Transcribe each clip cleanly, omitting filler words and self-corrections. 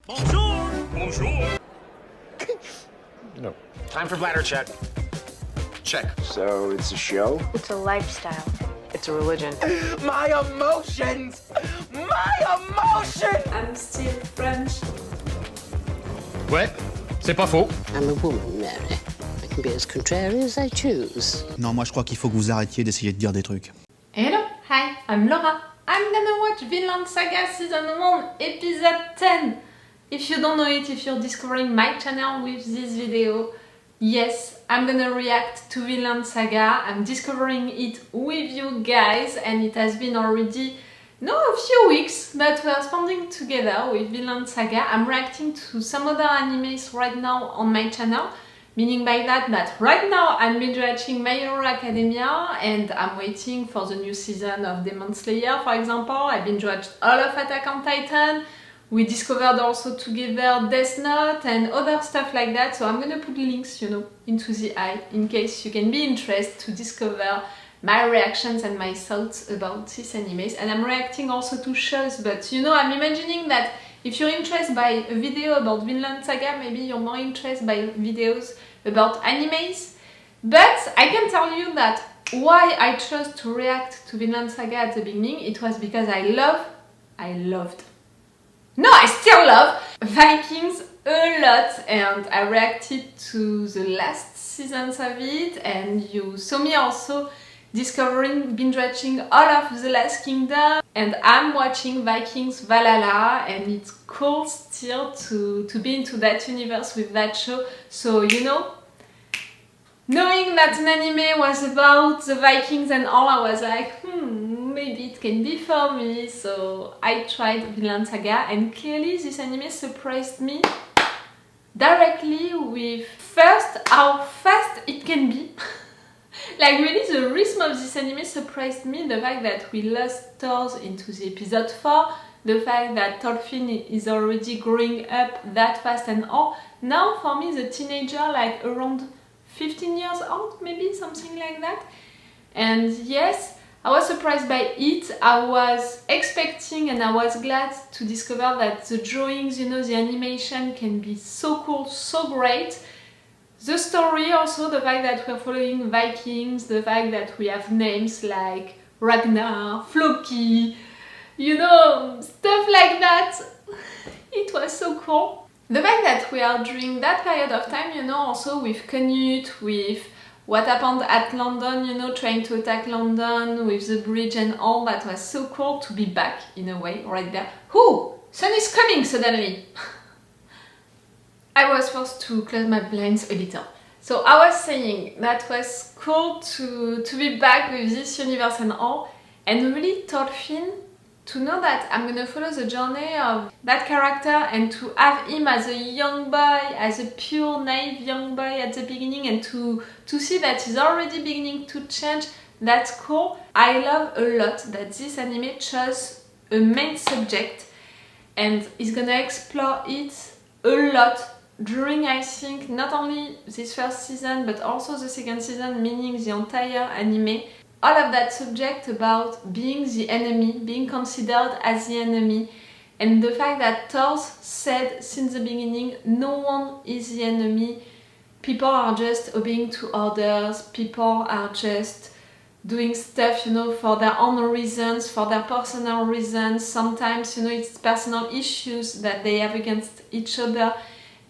Bonjour! Bonjour! No. Time for bladder check. Check. So it's a show? It's a lifestyle. It's a religion. My emotions! My emotions! I'm still French. Ouais, c'est pas faux. I'm a woman, Mary. I can be as contrary as I choose. Non, moi je crois qu'il faut que vous arrêtiez d'essayer de dire des trucs. Hello, hi, I'm Laura. I'm gonna watch Vinland Saga Season 1, Episode 10. If you don't know it, if you're discovering my channel with this video, yes, I'm gonna react to Vinland Saga. I'm discovering it with you guys, and it has been already a few weeks that we are spending together with Vinland Saga. I'm reacting to some other animes right now on my channel, meaning by that right now I'm binge watching My Hero Academia and I'm waiting for the new season of Demon Slayer, for example. I binge watched all of Attack on Titan. We discovered also together Death Note and other stuff like that, so I'm gonna put links, into the eye in case you can be interested to discover my reactions and my thoughts about these animes. And I'm reacting also to shows, but I'm imagining that if you're interested by a video about Vinland Saga, maybe you're more interested by videos about animes. But I can tell you that why I chose to react to Vinland Saga at the beginning, it was because I still love Vikings a lot, and I reacted to the last seasons of it, and you saw me also discovering, binge watching all of The Last Kingdom, and I'm watching Vikings Valhalla, and it's cool still to be into that universe with that show. So knowing that an anime was about the Vikings and all, I was like, maybe it can be for me. So I tried Vinland Saga, and clearly this anime surprised me directly with first how fast it can be. Like really the rhythm of this anime surprised me. The fact that we lost Thors into the episode 4, the fact that Thorfinn is already growing up that fast and all. Now for me the teenager like around 15 years old, maybe something like that. And yes, I was surprised by it. I was expecting and I was glad to discover that the drawings, the animation can be so cool, so great. The story also, the fact that we're following Vikings, the fact that we have names like Ragnarok, floki, stuff like that. It was so cool. The fact that we are during that period of time, also with Canute, with what happened at London, trying to attack London with the bridge and all, that was so cool to be back in a way right there. Ooh, sun is coming suddenly! I was forced to close my blinds a little. So I was saying that was cool to be back with this universe and all, and really Thorfinn, to know that I'm gonna follow the journey of that character and to have him as a young boy, as a pure naive young boy at the beginning, and to see that he's already beginning to change, that's cool. I love a lot that this anime chose a main subject and is gonna explore it a lot during, I think, not only this first season but also the second season, meaning the entire anime. All of that subject about being the enemy, being considered as the enemy, and the fact that Thors said since the beginning, no one is the enemy, people are just obeying to orders, people are just doing stuff, for their own reasons, for their personal reasons. Sometimes, it's personal issues that they have against each other,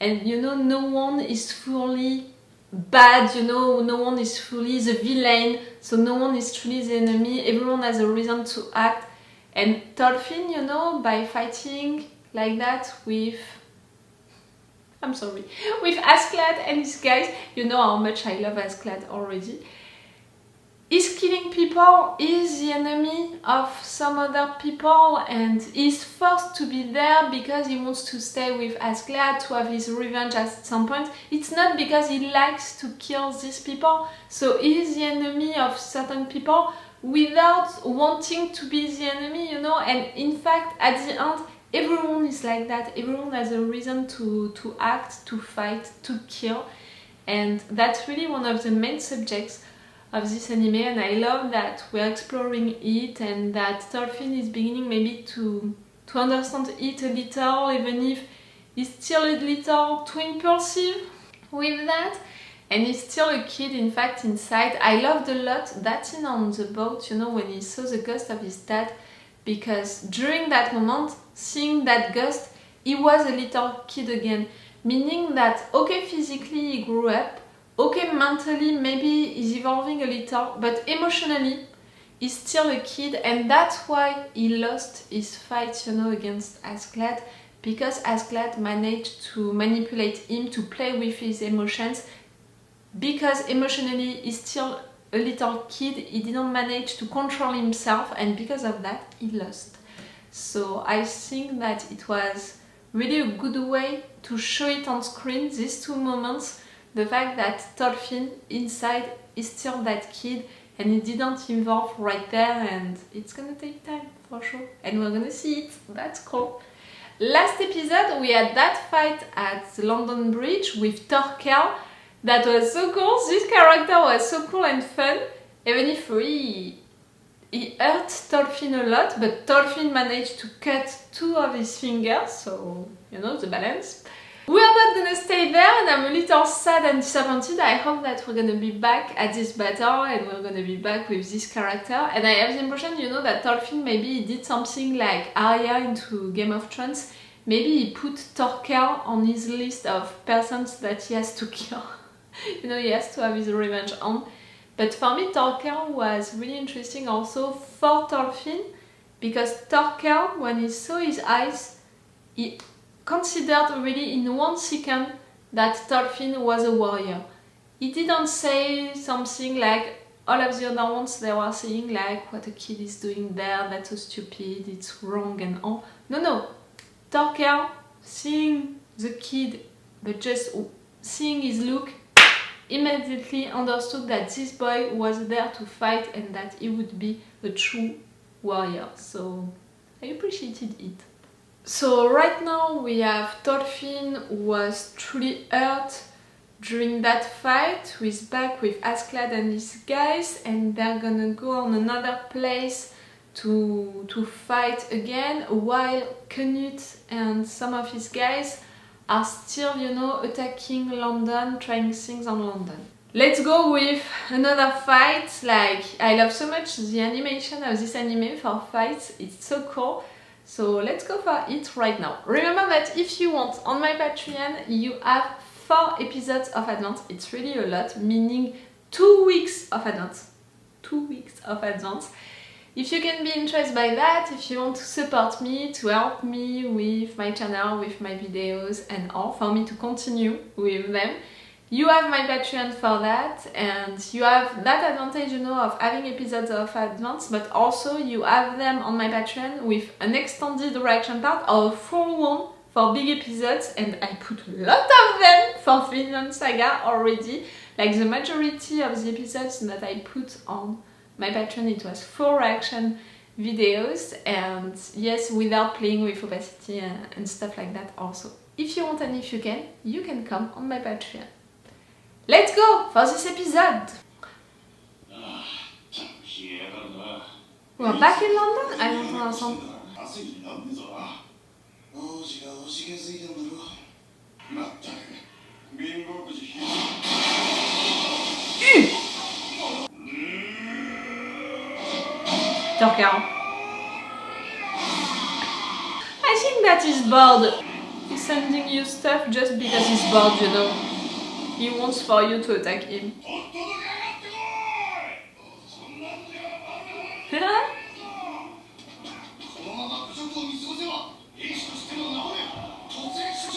and no one is fully bad, no one is fully the villain, so no one is truly the enemy, everyone has a reason to act. And Thorfinn, by fighting like that with Askeladd and his guys, how much I love Askeladd already, is killing people, is the enemy of some other people, and is forced to be there because he wants to stay with Askeladd, to have his revenge at some point. It's not because he likes to kill these people, so he is the enemy of certain people without wanting to be the enemy, and in fact at the end everyone is like that, everyone has a reason to act, to fight, to kill, and that's really one of the main subjects of this anime, and I love that we're exploring it and that Thorfinn is beginning maybe to understand it a little, even if He's still a little too impulsive with that, and he's still a kid, in fact, inside. I loved a lot that scene on the boat, you know, when he saw the ghost of his dad, because during that moment, seeing that ghost, he was a little kid again, meaning that, okay, physically he grew up, okay, mentally maybe he's evolving a little, but emotionally he's still a kid, and that's why he lost his fight, you know, against Askeladd, because Askeladd managed to manipulate him to play with his emotions, because emotionally he's still a little kid, he didn't manage to control himself, and because of that he lost. So I think that it was really a good way to show it on screen, these two moments, the fact that Thorfinn inside is still that kid and he didn't evolve right there, and it's gonna take time for sure, and we're gonna see it. That's cool. Last episode we had that fight at the London Bridge with Thorkel. That was so cool. This character was so cool and fun, even if he hurt Thorfinn a lot, but Thorfinn managed to cut 2 of his fingers, so you know, the balance. We are not gonna stay there, and I'm a little sad and disappointed. I hope that we're gonna be back at this battle and we're gonna be back with this character. And I have the impression, you know, that Thorfinn maybe he did something like Arya into Game of Thrones. Maybe he put Thorkel on his list of persons that he has to kill. You know, he has to have his revenge on. But for me, Thorkel was really interesting also for Thorfinn, because Thorkel, when he saw his eyes, he considered really in 1 second that Thorfinn was a warrior. He didn't say something like all of the other ones they were saying, like what a kid is doing there, that's so stupid, it's wrong and all. No. Thorkel, seeing the kid, but just seeing his look, immediately understood that this boy was there to fight and that he would be a true warrior. So I appreciated it. So right now we have Thorfinn, who was truly hurt during that fight, who is back with Askeladd and his guys, and they're gonna go on another place to fight again, while Canute and some of his guys are still, you know, attacking London, trying things on London. Let's go with another fight. Like, I love so much the animation of this anime for fights, it's so cool. So let's go for it right now. Remember that if you want, on my Patreon, you have 4 episodes of advance. It's really a lot, meaning 2 weeks of advance. 2 weeks of advance. If you can be interested by that, if you want to support me, to help me with my channel, with my videos and all, for me to continue with them, you have my Patreon for that, and you have that advantage, you know, of having episodes of advance, but also you have them on my Patreon with an extended reaction part or a full one for big episodes, and I put a lot of them for Vinland Saga already. Like the majority of the episodes that I put on my Patreon, it was full reaction videos, and yes, without playing with opacity and stuff like that also. If you want and if you can come on my Patreon. Let's go for this episode! We're back in London? I don't understand. Thorkel. I think that he's bored. He's sending you stuff just because he's bored, you know. He wants for you to attack him.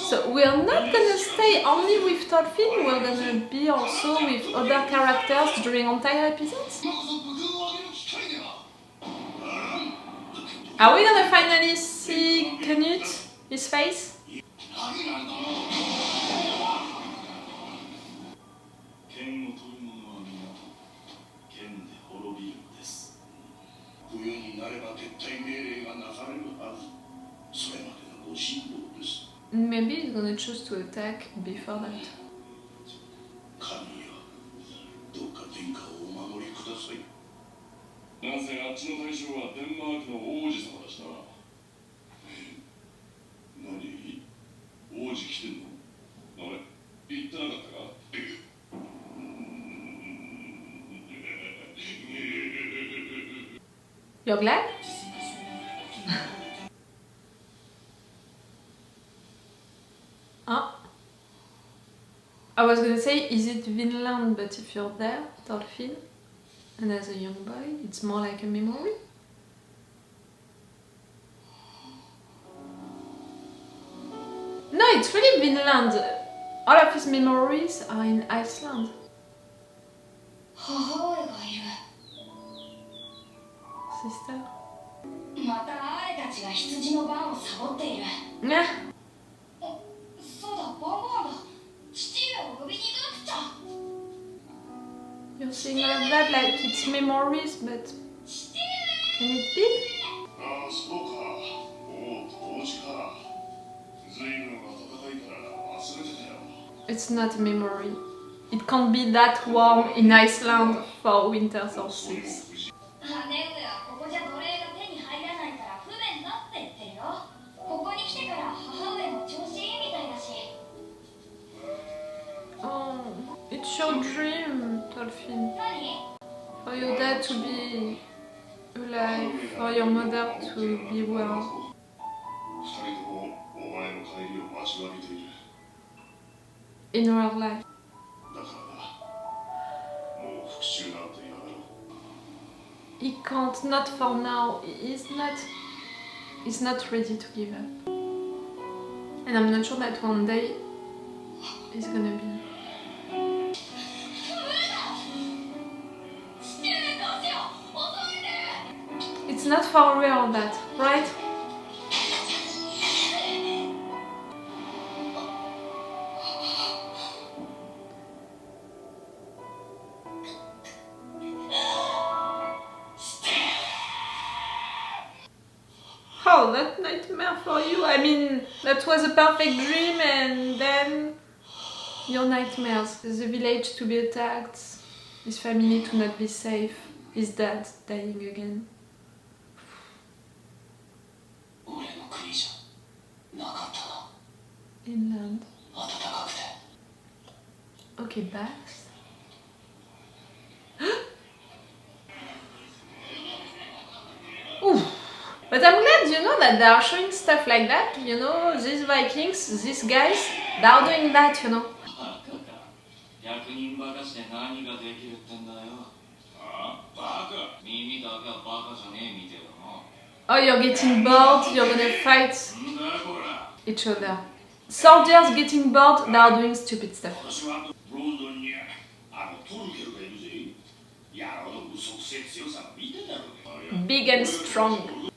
So we are not gonna stay only with Thorfinn, we're gonna be also with other characters during entire episodes. Are we gonna finally see Canute, his face? Maybe he's gonna choose to attack before that. You're glad? Huh? I was gonna say, is it Vinland, but if you're there, Thorfinn, and as a young boy, it's more like a memory? No, it's really Vinland. All of his memories are in Iceland. Sister? Yeah. You're saying all of that like it's memories, but can it be? It's not a memory. It can't be that warm in Iceland for winter solstice. Oh, it's your dream, Thorfinn. For your dad to be alive, for your mother to be well. In her life. He can't, not for now. He's not ready to give up. And I'm not sure that one day he's gonna be. It's not for real, that, right? Oh, that nightmare for you. I mean, that was a perfect dream and then your nightmares. The village to be attacked, his family to not be safe, his dad dying again. Inland. Okay, bath. Ooh. But I'm glad, you know, that they are showing stuff like that, you know, these Vikings, these guys, they are doing that, you know. Oh, you're getting bored, you're gonna fight each other. Soldiers getting bored, they are doing stupid stuff. Big and strong.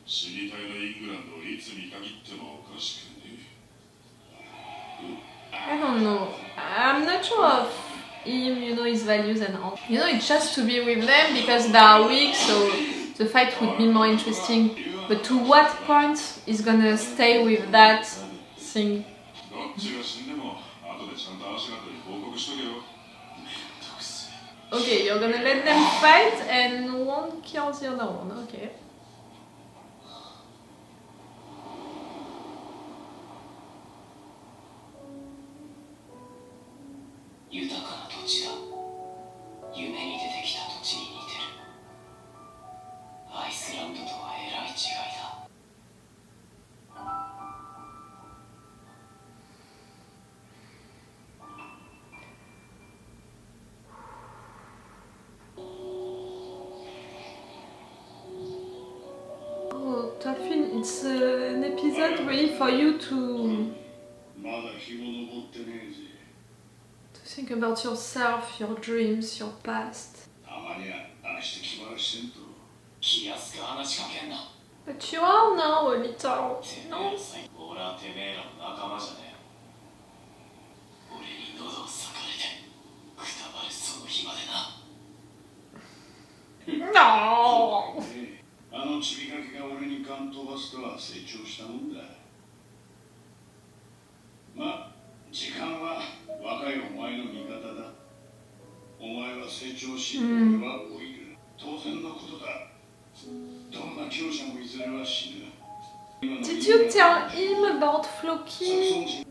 I don't know. I'm not sure of him, you know, his values and all. You know, it's just to be with them because they are weak, so the fight would be more interesting. But to what point is gonna stay with that thing? Okay, you're gonna let them fight and won't kill the other one, okay. Thorfinn, it's an episode really for you to think about yourself, your dreams, your past. But you are now a little, no? No! あのちびかけが俺にガン飛ばすとは成長したもんだ。ま、時間は若いお前の味方だ。お前は成長し、俺は老いる。当然のことだ。どんな強者もいずれは死ぬ。 Did you tell him about Floki?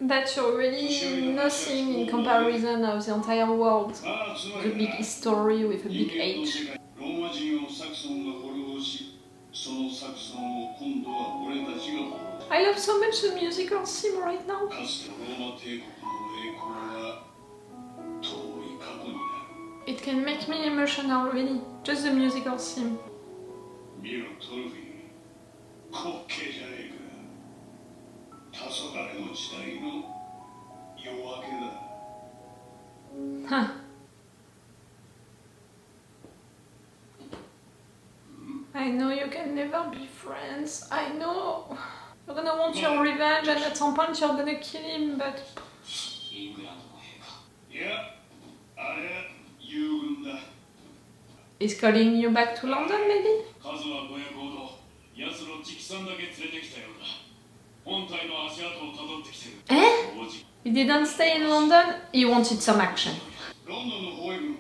That you're really nothing in comparison of the entire world. The big history with a big H. ローマ人をサクソンが滅ぼし、そのサクソンを今度は俺たちが滅ぼす。 I love so much the musical theme right now. かつてローマ帝国の栄光は遠い過去になる。 It can make me emotional, really. Just the musical theme. 見ろトルフィン、滑稽じゃねえか。黄昏の時代の夜明けだ。 Huh. I know you can never be friends. I know. You're gonna want your revenge and at some point you're gonna kill him, but... イングランドの兵か。いや、あれは友軍だ。 He's calling you back to London, maybe? 数は500ほど。奴の直参だけ連れてきたようだ。本体の足跡を辿ってきてる。He didn't stay in London, he wanted some action. ロンドンの保衛軍は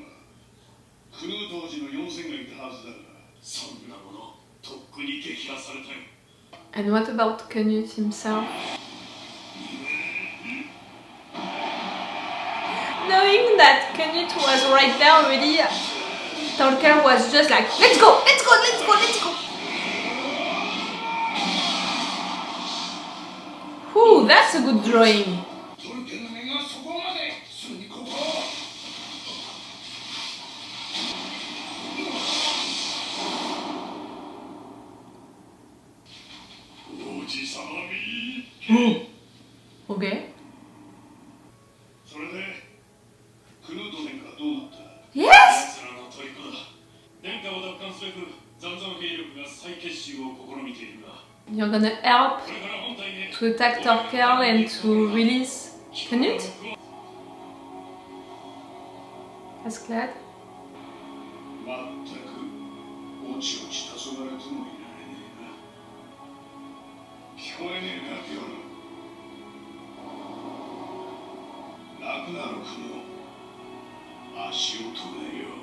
クヌート王子の4000がいたはずだが、そんなものとっくに撃破されたよ。 And what about Canute himself? Knowing that Canute was right there already, Tolkien was just like, let's go, let's go, let's go, let's go! Whew, that's a good drawing. トルケンの目がそこまですぐにここ。王子様み。 Okay. それでクヌート殿下はどうなった？ Yes! 奴らの虜だ。殿下を奪還すべく残存兵力が再結集を試みているが。 You're gonna help これから本体で to attack Thorfinn and to release Canute? Askeladd? まったくおちおち黄昏ともいられねえな。聞こえねえか、ピョル。ラグナロクの足を止めよう。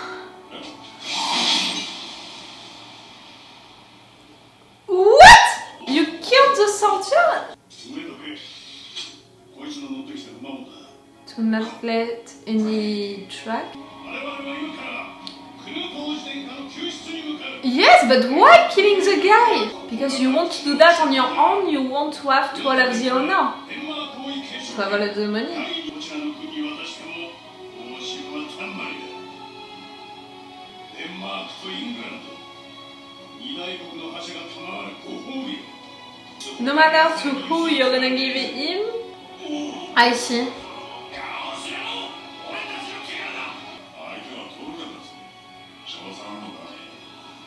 What? You killed the soldier? 上どけ。こいつの乗ってきた馬もだ。 To not let any track? 我々は今からクヌート王子殿下の救出に向かう。 Yes, but why killing the guy? Because you want to do that on your own, you want to have to all of the honor. デンマーク王位継承 To have all of the money. こちらの国に渡しても報酬はたんまりだ。デンマークとイングランド、二大国の覇者が賜るご褒美を。 No matter to who you're gonna give it him, I see.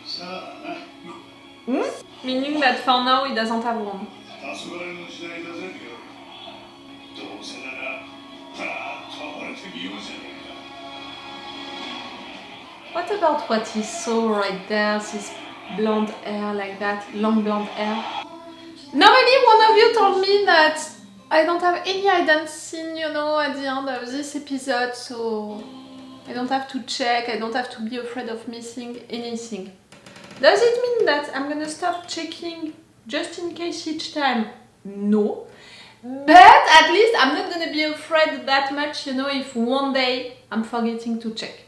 さあな。 Meaning that for now he doesn't have one. 黄昏の時代だぜ、ピョル。どうせならパーッと暴れてみようじゃねえか。 What about what he saw right there, this blonde hair like that, long blonde hair? Normally one of you told me that I don't have any hidden scene, you know, at the end of this episode, so I don't have to check, I don't have to be afraid of missing anything. Does it mean that I'm gonna stop checking just in case each time? No. But at least I'm not gonna be afraid that much, you know, if one day I'm forgetting to check.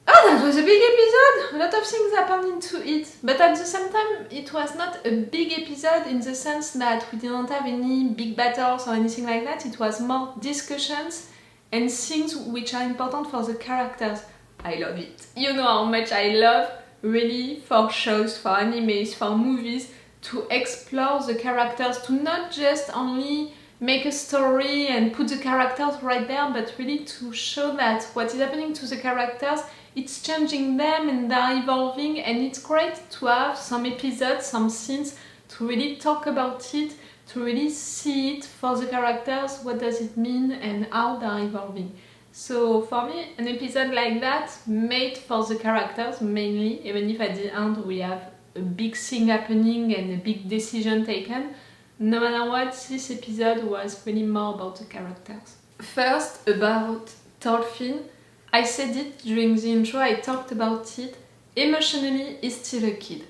Oh, that was a big episode! A lot of things happened into it. But at the same time, it was not a big episode in the sense that we didn't have any big battles or anything like that. It was more discussions and things which are important for the characters. I love it. You know how much I love, really, for shows, for animes, for movies, to explore the characters, to not just only make a story and put the characters right there, but really to show that what is happening to the characters, it's changing them and they're evolving, and it's great to have some episodes, some scenes to really talk about it, to really see it for the characters, what does it mean and how they're evolving. So for me, an episode like that, made for the characters mainly, even if at the end we have a big thing happening and a big decision taken, no matter what, this episode was really more about the characters. First, about Thorfinn. I said it during the intro, I talked about it. Emotionally, he's still a kid.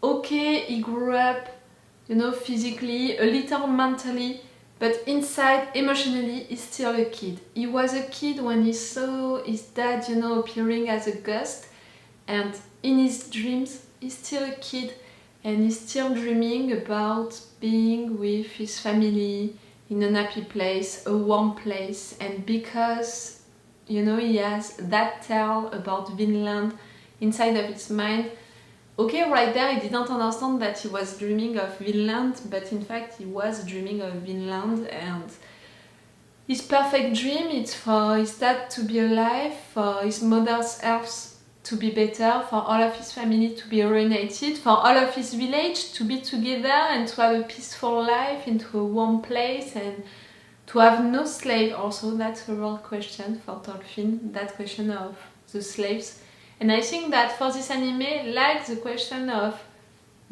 Okay, he grew up you know, physically, a little mentally, but inside, emotionally, he's still a kid. He was a kid when he saw his dad, you know, appearing as a ghost, and in his dreams, he's still a kid, and he's still dreaming about being with his family in a happy place, a warm place, and because, you know, he has that tale about Vinland inside of his mind. Okay, right there, he didn't understand that he was dreaming of Vinland, but in fact, he was dreaming of Vinland, and his perfect dream is for his dad to be alive, for his mother's health to be better, for all of his family to be reunited, for all of his village to be together and to have a peaceful life into a warm place and to have no slave. Also, that's a real question for Thorfinn, that question of the slaves. And I think that for this anime, like the question of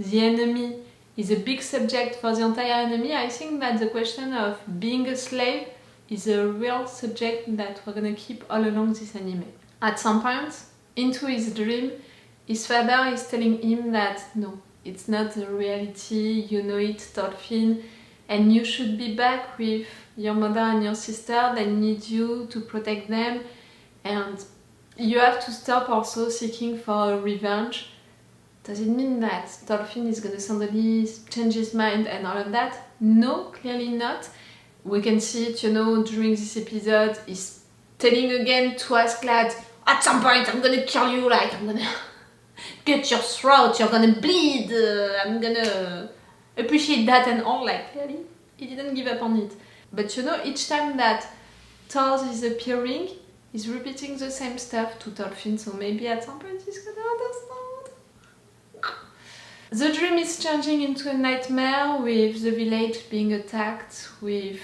the enemy is a big subject for the entire anime, I think that the question of being a slave is a real subject that we're gonna keep all along this anime. At some point, into his dream, his father is telling him that no, it's not the reality, you know it, Thorfinn, and you should be back with your mother and your sister. They need you to protect them, and you have to stop also seeking for revenge. Does it mean that Thorfinn is gonna suddenly change his mind and all of that? No, clearly not. We can see it, you know, during this episode. He's telling again to Askeladd, at some point I'm gonna kill you, like I'm gonna cut your throat, you're gonna bleed, I'm gonna appreciate that and all, like clearly he didn't give up on it. But you know, each time that Thors is appearing, he's repeating the same stuff to Thorfinn, so maybe at some point he's gonna understand. The dream is changing into a nightmare with the village being attacked, with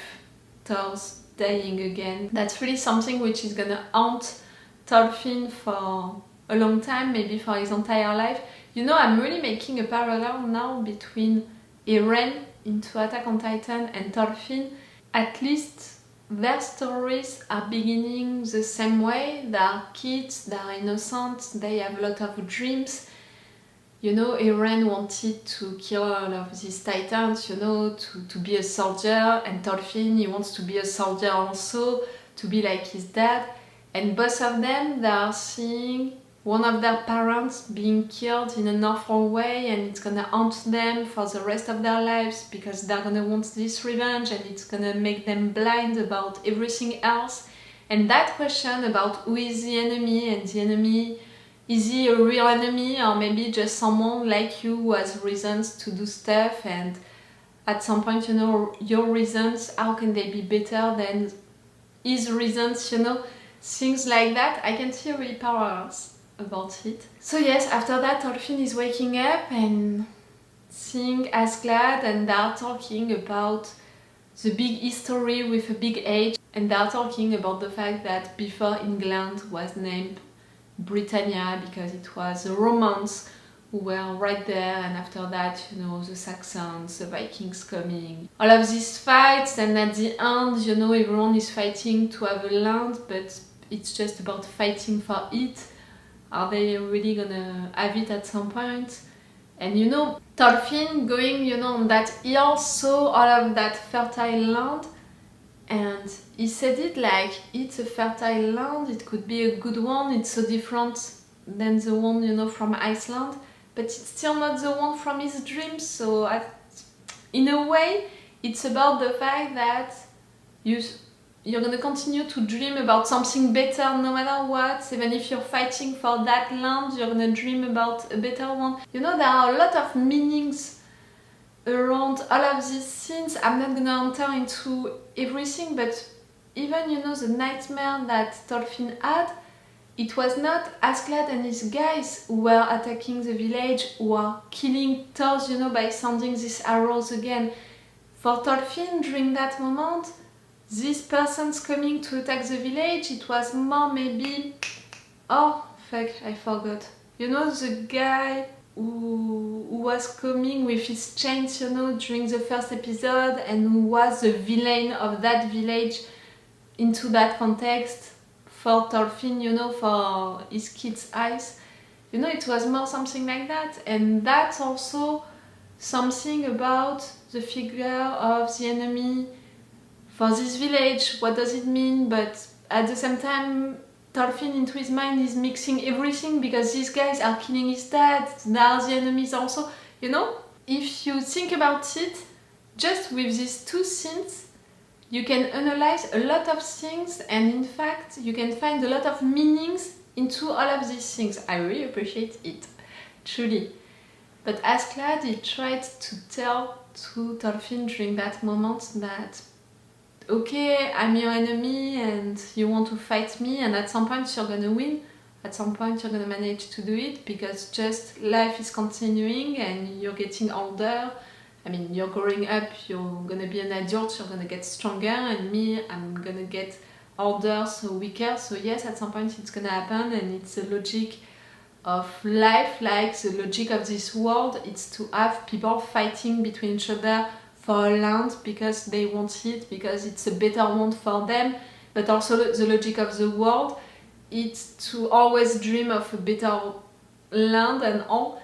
Thors dying again. That's really something which is gonna haunt Thorfinn for a long time, maybe for his entire life. You know, I'm really making a parallel now between Eren into Attack on Titan and Thorfinn. At least their stories are beginning the same way. They are kids, they are innocent, they have a lot of dreams. You know, Eren wanted to kill all of these titans, you know, to be a soldier, and Thorfinn, he wants to be a soldier also, to be like his dad. And both of them, they are seeing one of their parents being killed in an awful way, and it's gonna haunt them for the rest of their lives because they're gonna want this revenge, and it's gonna make them blind about everything else. And that question about who is the enemy, and the enemy, is he a real enemy or maybe just someone like you who has reasons to do stuff, and at some point, you know, your reasons, how can they be better than his reasons, you know? Things like that, I can see really parallels about it. So yes, after that, Thorfinn is waking up and seeing Askeladd, and they're talking about the big history with a big H, and they're talking about the fact that before England was named Britannia because it was the Romans who were right there, and after that, you know, the Saxons, the Vikings coming. All of these fights, and at the end, you know, everyone is fighting to have a land, but it's just about fighting for it. Are they really gonna have it at some point? And you know, Thorfinn going, you know, on that hill, saw all of that fertile land, and he said it like, it's a fertile land, it could be a good one, it's so different than the one, you know, from Iceland, but it's still not the one from his dreams. So in a way, it's about the fact that you're gonna continue to dream about something better no matter what. Even if you're fighting for that land, you're gonna dream about a better one. You know, there are a lot of meanings around all of these scenes. I'm not gonna enter into everything, but even, you know, the nightmare that Thorfinn had, it was not Askeladd and his guys who were attacking the village, who are killing Thors, you know, by sending these arrows again. For Thorfinn, during that moment, these persons coming to attack the village, it was more maybe... Oh, fuck, I forgot. You know, the guy who was coming with his chains, you know, during the first episode, and who was the villain of that village into that context for Thorfinn, you know, for his kids' eyes. You know, it was more something like that. And that's also something about the figure of the enemy for this village, what does it mean, but at the same time Thorfinn into his mind is mixing everything because these guys are killing his dad, they are the enemies also, you know? If you think about it, just with these two scenes, you can analyze a lot of things, and in fact you can find a lot of meanings into all of these things. I really appreciate it, truly. But Askeladd, he tried to tell to Thorfinn during that moment that okay, I'm your enemy and you want to fight me, and at some point you're gonna win, at some point you're gonna manage to do it, because just life is continuing and you're getting older. I mean, you're growing up, you're gonna be an adult, you're gonna get stronger, and me, I'm gonna get older, so weaker. So yes, at some point it's gonna happen, and it's the logic of life, like the logic of this world. It's to have people fighting between each other for land because they want it, because it's a better world for them, but also the logic of the world, it's to always dream of a better land and all.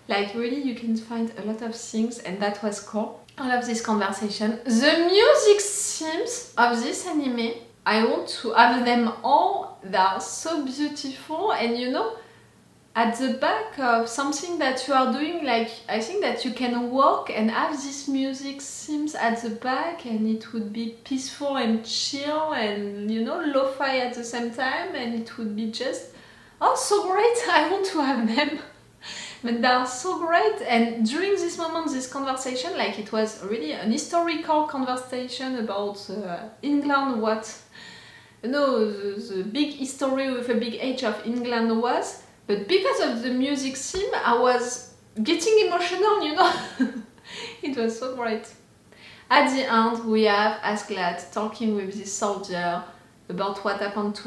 Like really, you can find a lot of things, and that was cool. All of this conversation. The music themes of this anime, I want to have them all. They are so beautiful, and you know, at the back of something that you are doing, like I think that you can walk and have this music themes at the back, and it would be peaceful and chill and, you know, lo-fi at the same time, and it would be just, oh, so great. I want to have them. But they are so great, and during this moment, this conversation, like it was really an historical conversation about England, what, you know, the big history with a big H of England was. But because of the music theme, I was getting emotional, you know. It was so great. At the end, we have Askeladd talking with this soldier about what happened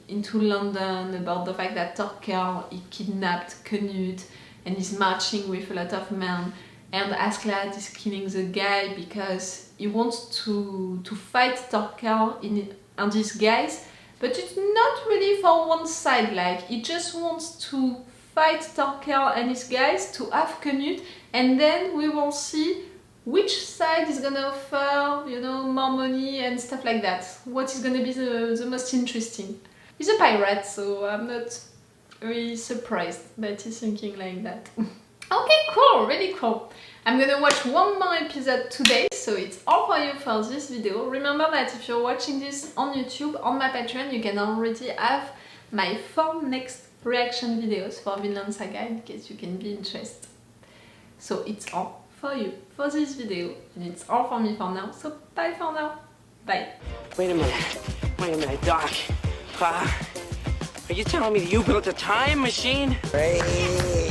into London, about the fact that Thorfinn, he kidnapped Canute and is marching with a lot of men, and Askeladd is killing the guy because he wants to fight Thorfinn and these guys, but it's not really for one side, like he just wants to fight Thorfinn and his guys to have Canute, and then we will see which side is gonna offer, you know, more money and stuff like that. What is gonna be the most interesting. He's a pirate, so I'm not really surprised that he's thinking like that. Okay, cool, really cool. I'm gonna watch one more episode today, so it's all for you for this video. Remember that if you're watching this on YouTube, on my Patreon, you can already have my 4 next reaction videos for Vinland Saga in case you can be interested. So it's all for you for this video, and it's all for me for now, so bye for now. Bye. Wait a minute, Doc. Are you telling me that you built a time machine? Hey.